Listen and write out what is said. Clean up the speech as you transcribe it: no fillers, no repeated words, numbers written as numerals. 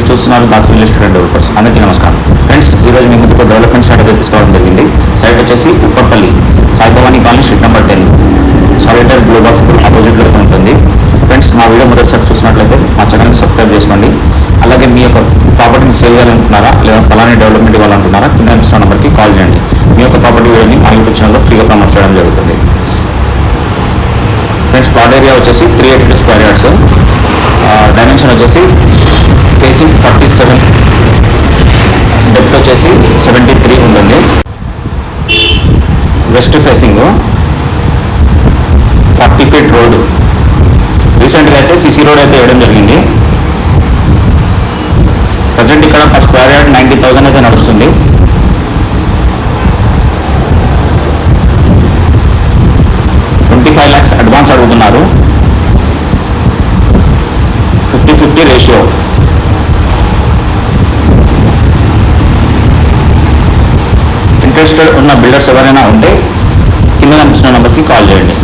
చూస్తున్నారు దాక్షి real estate developers. అందరికీ నమస్కారం ఫ్రెండ్స్. ఈరోజు మీ ముందుకు డెవలప్మెంట్ సైట్ అయితే తీసుకోవడం జరిగింది. సైట్ వచ్చేసి Upparpally Saibhavani colony street number 10 solitaire global school ఆపోజిట్లో అయితే ఉంటుంది. ఫ్రెండ్స్, మా వీడియో మొదటిసారి చూసినట్లయితే మా ఛానల్ని సబ్స్క్రైబ్ చేసుకోండి. అలాగే మీ యొక్క ప్రాపర్టీని సేల్ చేయాలనుకుంటున్నారా లేదా స్థలాన్ని డెవలప్మెంట్ ఇవ్వాలనుకుంటున్నారా కింద ఇస్తున్న నెంబర్కి కాల్ చేయండి. మీ యొక్క ప్రాపర్టీ వీడియోని మా యూట్యూబ్ ఛానల్లో ఫ్రీగా ప్రమోట్ చేయడం జరుగుతుంది. ఫ్రెండ్స్, ప్లాట్ ఏరియా వచ్చేసి 382 స్క్వేర్ యార్డ్స్, డైమెన్షన్ వచ్చేసి ఫేసింగ్ 47, డెప్త్ వచ్చేసి 73 ఉంటుంది. West facing 40 feet road. రీసెంట్గా అయితే సిసి రోడ్ అయితే వేయడం జరిగింది. ప్రజెంట్ ఇక్కడ పర్ స్క్వేర్ యార్డ్ 90,000 అయితే నడుస్తుంది. $25 lakhs అడ్వాన్స్ అడుగుతున్నారు. 50-50 రేషియో. ఇంట్రెస్టెడ్ ఉన్న బిల్డర్స్ ఎవరైనా ఉంటే కింద కనిపిస్తున్న నెంబర్కి కాల్ చేయండి.